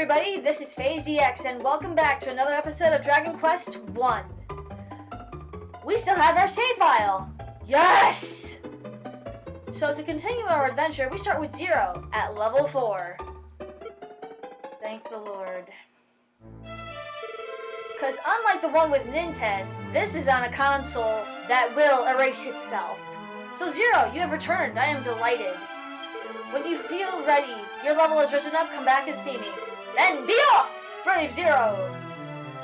everybody, this is FazeEX, and welcome back to another episode of Dragon Quest 1. We still have our save file! Yes! So to continue our adventure, we start with 0 at level 4. Thank the Lord. Because unlike the one with Nintendo, this is on a console that will erase itself. So 0, you have returned. I am delighted. When you feel ready, your level has risen up, come back and see me. Then be off, brave 0!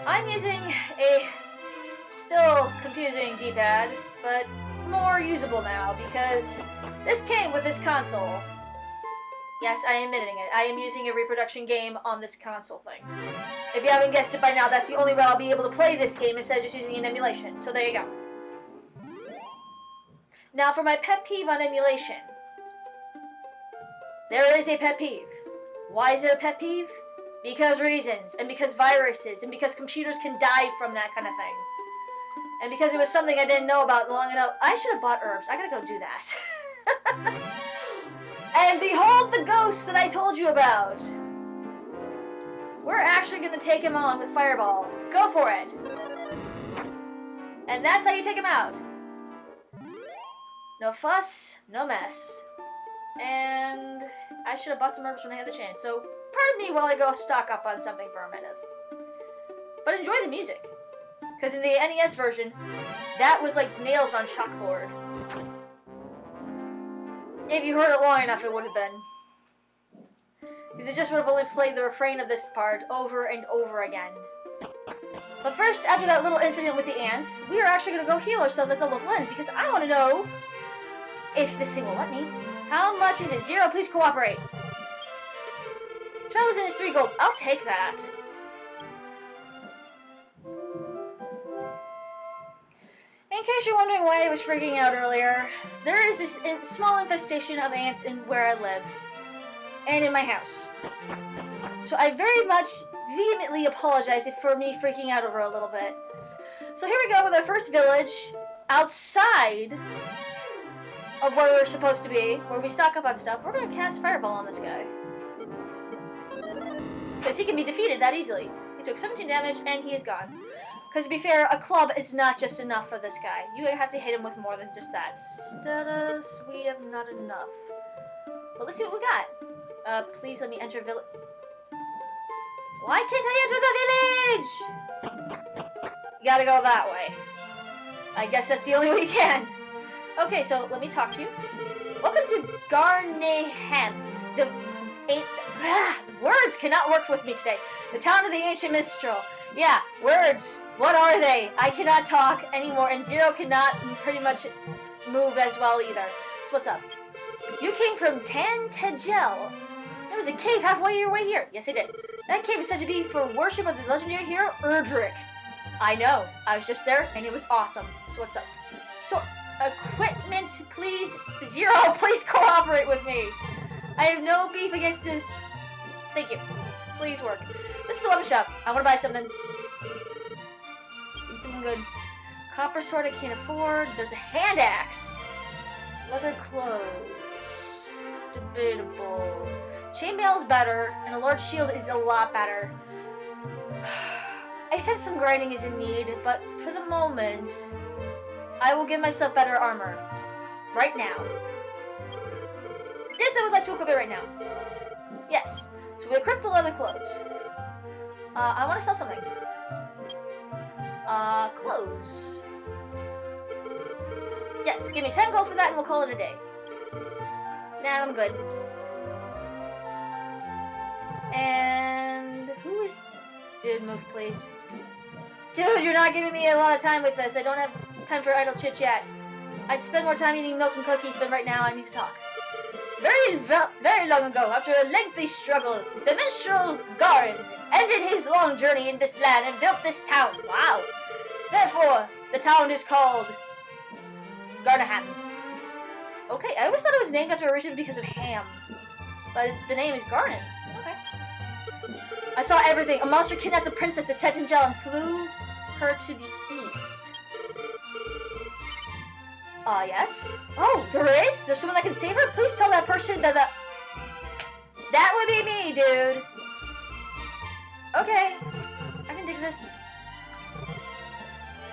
I'm using a still confusing D-pad, but more usable now because this came with this console. Yes, I am admitting it. I am using a reproduction game on this console thing. If you haven't guessed it by now, that's the only way I'll be able to play this game instead of just using an emulation. So there you go. Now for my pet peeve on emulation. There is a pet peeve. Why is it a pet peeve? Because reasons, and because viruses, and because computers can die from that kind of thing. And because it was something I didn't know about long enough. I should have bought herbs. I gotta go do that. And behold the ghost that I told you about. We're actually gonna take him on with Fireball. Go for it. And that's how you take him out. No fuss, no mess. And I should have bought some herbs when I had the chance. So pardon me while I go stock up on something for a minute. But enjoy the music. Because in the NES version, that was like nails on chalkboard. If you heard it long enough, it would have been. Because it just would have only played the refrain of this part over and over again. But first, after that little incident with the ant, we are actually going to go heal ourselves at the local inn. Because I want to know if this thing will let me. How much is it? 0, please cooperate. Travelers in is 3 gold. I'll take that. In case you're wondering why I was freaking out earlier, there is this small infestation of ants in where I live. And in my house. So I very much vehemently apologize for me freaking out over a little bit. So here we go with our first village outside of where we're supposed to be, where we stock up on stuff. We're going to cast Fireball on this guy. Because he can be defeated that easily. He took 17 damage and he is gone. Because to be fair, a club is not just enough for this guy. You have to hit him with more than just that. Status, we have not enough. But let's see what we got. Please let me enter village. Why can't I enter the village? Gotta go that way. I guess that's the only way you can. Okay, so let me talk to you. Welcome to Garinham. Words cannot work with me today. The town of the ancient minstrel. Yeah, words. What are they? I cannot talk anymore, and 0 cannot pretty much move as well either. So what's up? You came from Tantagel. There was a cave halfway your way here. Yes, I did. That cave is said to be for worship of the legendary hero Erdrick. I know. I was just there, and it was awesome. So what's up? So, equipment, please. 0, please cooperate with me. I have no beef against the... Thank you. Please work. This is the weapon shop. I want to buy something. Need something good. Copper sword I can't afford. There's a hand axe. Leather clothes. Debatable. Chainmail is better, and a large shield is a lot better. I sense some grinding is in need, but for the moment, I will give myself better armor. Right now. This I would like to equip it right now. Yes. So we equip the leather clothes. I want to sell something. Clothes. Yes, give me 10 gold for that and we'll call it a day. Nah, I'm good. And who is... Dude, move please. Dude, you're not giving me a lot of time with this. I don't have time for idle chit-chat. I'd spend more time eating milk and cookies, but right now I need to talk. Very long ago, after a lengthy struggle, the minstrel Garnet ended his long journey in this land and built this town. Wow. Therefore, the town is called Garinham. Okay, I always thought it was named after a region because of ham. But the name is Garnet. Okay. I saw everything. A monster kidnapped the princess of Tetangel and flew her to the east. Yes? Oh, there is? There's someone that can save her? Please tell that person that That would be me, dude. Okay, I can dig this.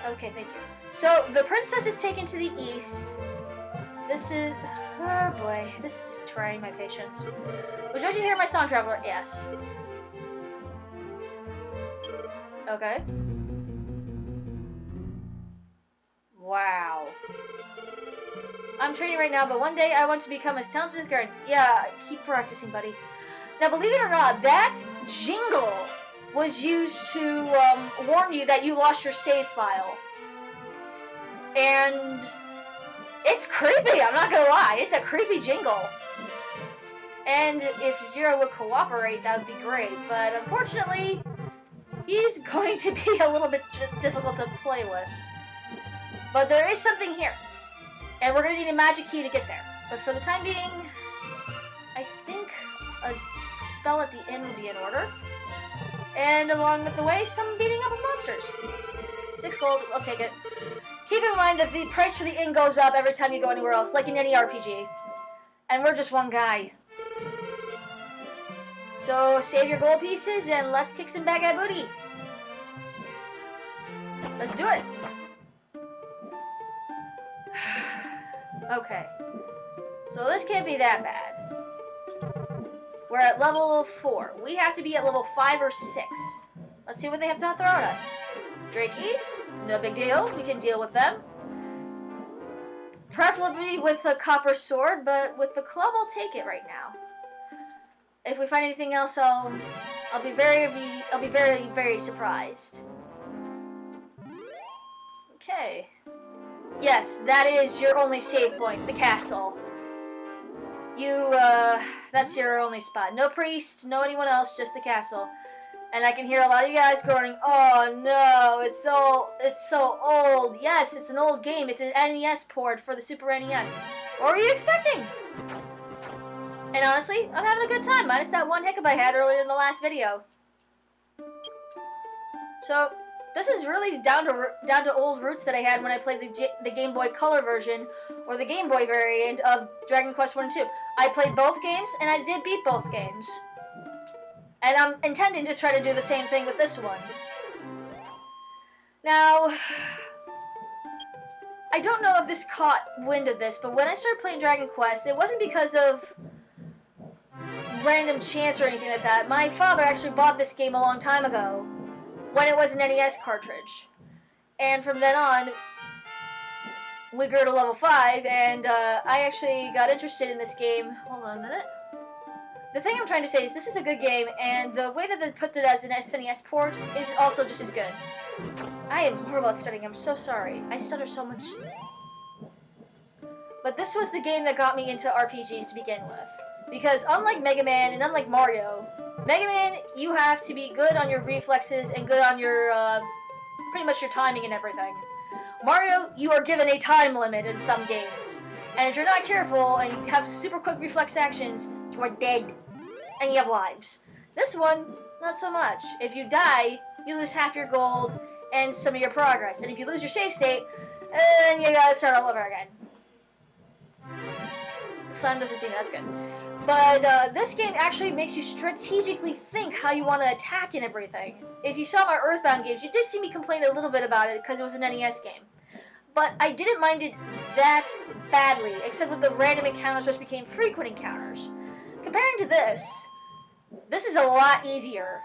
Okay, thank you. So, the princess is taken to the east. This is... Oh boy, this is just trying my patience. Would you like to hear my song, Traveler? Yes. Okay. Wow. I'm training right now, but one day I want to become as talented as Garnet. Yeah, keep practicing, buddy. Now, believe it or not, that jingle was used to warn you that you lost your save file. And it's creepy, I'm not gonna lie. It's a creepy jingle. And if Zero would cooperate, that would be great. But unfortunately, he's going to be a little bit difficult to play with. But there is something here. And we're going to need a magic key to get there. But for the time being, I think a spell at the inn would be in order. And along with the way, some beating up of monsters. 6 gold, I'll take it. Keep in mind that the price for the inn goes up every time you go anywhere else, like in any RPG. And we're just one guy. So save your gold pieces and let's kick some bad guy booty. Let's do it. Okay. So this can't be that bad. We're at level 4. We have to be at level 5 or 6. Let's see what they have to throw at us. Drakies, no big deal. We can deal with them. Preferably with a copper sword, but with the club, I'll take it right now. If we find anything else, I'll be very surprised. Okay. Yes, that is your only save point, the castle. That's your only spot. No priest, no anyone else, just the castle. And I can hear a lot of you guys groaning, oh no, it's so old. Yes, it's an old game. It's an NES port for the Super NES. What were you expecting? And honestly, I'm having a good time, minus that one hiccup I had earlier in the last video. So, this is really down to old roots that I had when I played the Game Boy Color version, or the Game Boy variant of Dragon Quest 1 and 2. I played both games, and I did beat both games. And I'm intending to try to do the same thing with this one. Now, I don't know if this caught wind of this, but when I started playing Dragon Quest, it wasn't because of random chance or anything like that. My father actually bought this game a long time ago, when it was an NES cartridge. And from then on, we grew to level 5, and I actually got interested in this game. Hold on a minute. The thing I'm trying to say is this is a good game, and the way that they put it as an SNES port is also just as good. I am horrible at stuttering, I'm so sorry. I stutter so much. But this was the game that got me into RPGs to begin with. Because unlike Mega Man and unlike Mario, Mega Man, you have to be good on your reflexes and good on your, pretty much your timing and everything. Mario, you are given a time limit in some games. And if you're not careful and you have super quick reflex actions, you are dead. And you have lives. This one, not so much. If you die, you lose half your gold and some of your progress. And if you lose your save state, then you gotta start all over again. The sun doesn't seem that's good. But this game actually makes you strategically think how you want to attack and everything. If you saw my Earthbound games, you did see me complain a little bit about it because it was an NES game. But I didn't mind it that badly, except with the random encounters which became frequent encounters. Comparing to this is a lot easier.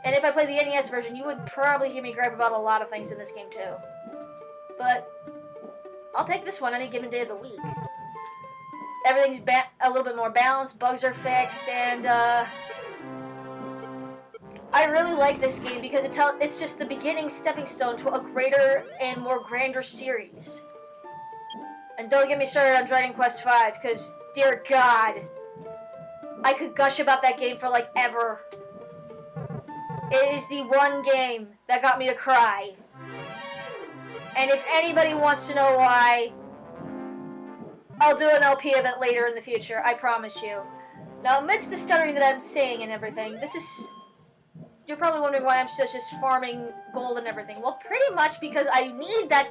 And if I played the NES version, you would probably hear me gripe about a lot of things in this game too. But I'll take this one any given day of the week. Everything's a little bit more balanced, bugs are fixed, and I really like this game because it's just the beginning stepping stone to a greater and more grander series. And don't get me started on Dragon Quest 5, because, dear God, I could gush about that game for, like, ever. It is the one game that got me to cry. And if anybody wants to know why, I'll do an LP of it later in the future, I promise you. Now, amidst the stuttering that I'm saying and everything, you're probably wondering why I'm just farming gold and everything. Well, pretty much because I need that.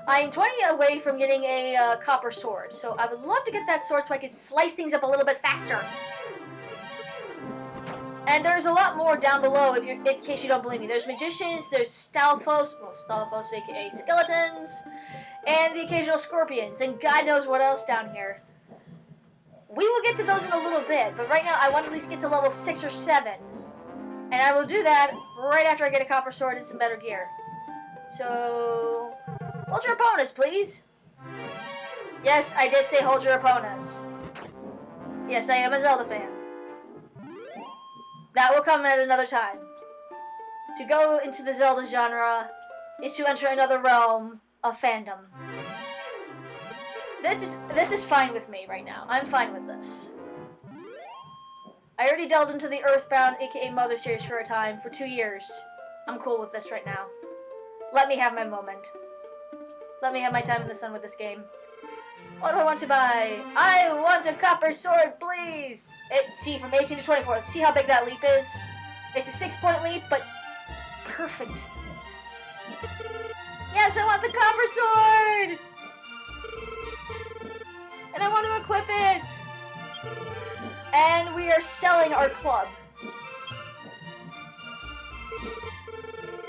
I'm 20 away from getting a copper sword, so I would love to get that sword so I could slice things up a little bit faster. And there's a lot more down below in case you don't believe me. There's magicians, there's Stalfos, aka skeletons, and the occasional scorpions, and God knows what else down here. We will get to those in a little bit, but right now I want to at least get to level 6 or 7. And I will do that right after I get a copper sword and some better gear. So, hold your opponents, please. Yes, I did say hold your opponents. Yes, I am a Zelda fan. That will come at another time. To go into the Zelda genre is to enter another realm of fandom. This is fine with me right now. I'm fine with this. I already delved into the Earthbound, aka Mother series for a time, for 2 years. I'm cool with this right now. Let me have my moment. Let me have my time in the sun with this game. What do I want to buy? I want a copper sword, please! See, from 18 to 24. See how big that leap is? It's a 6-point leap, but perfect. Yes, I want the copper sword! And I want to equip it! And we are selling our club.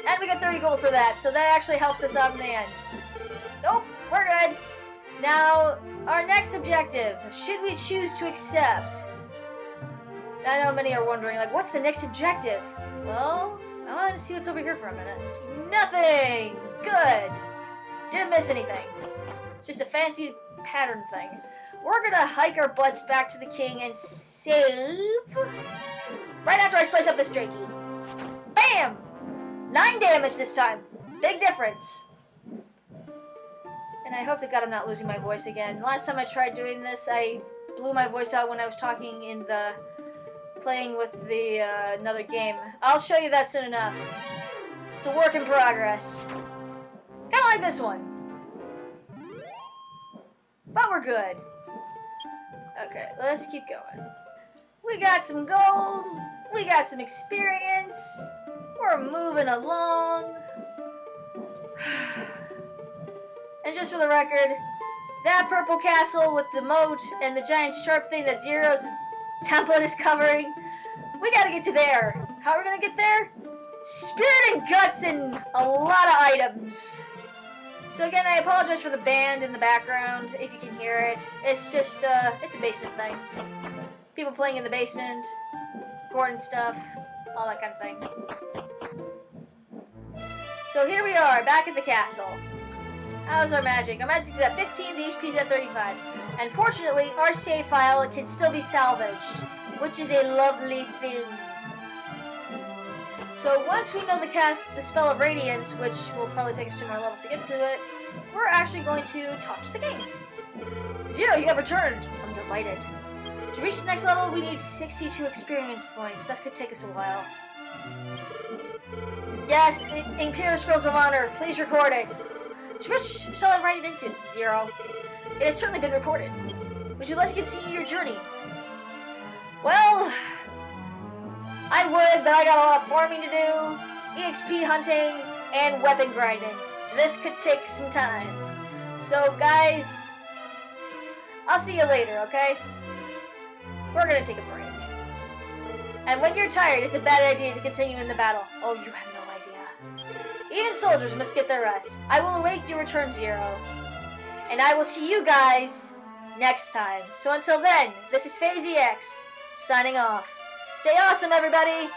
And we get 30 gold for that, so that actually helps us out in the end. Nope, we're good. Now, our next objective. Should we choose to accept? I know many are wondering, like, what's the next objective? Well, I want to see what's over here for a minute. Nothing! Good! Didn't miss anything. Just a fancy pattern thing. We're gonna hike our butts back to the king and save... right after I slice up this Drakey. Bam! 9 damage this time. Big difference. And I hope to God I'm not losing my voice again. Last time I tried doing this, I blew my voice out when I was talking in the... playing with the, another game. I'll show you that soon enough. It's a work in progress. Kinda like this one. But we're good. Okay, let's keep going. We got some gold. We got some experience. We're moving along. And just for the record, that purple castle with the moat and the giant sharp thing that Zero's template is covering, we gotta get to there. How are we gonna get there? Spirit and guts and a lot of items. So again, I apologize for the band in the background, if you can hear it. It's just, it's a basement thing. People playing in the basement, recording stuff, all that kind of thing. So here we are, back at the castle. How's our magic? Our magic's at 15, the HP's at 35. And fortunately, our save file can still be salvaged, which is a lovely thing. So once we know the spell of Radiance, which will probably take us 2 more levels to get to it, we're actually going to talk to the game. Zero, you have returned. I'm delighted. To reach the next level, we need 62 experience points. That could take us a while. Yes, Imperial Scrolls of Honor. Please record it. Which shall I write it into? 0. It has certainly been recorded. Would you like to continue your journey? Well, I would, but I got a lot of farming to do, EXP hunting, and weapon grinding. This could take some time. So, guys, I'll see you later, okay? We're gonna take a break. And when you're tired, it's a bad idea to continue in the battle. Oh, you have no idea. Even soldiers must get their rest. I will await your return, Zero. And I will see you guys next time. So until then, this is FaZeX, signing off. Stay awesome, everybody!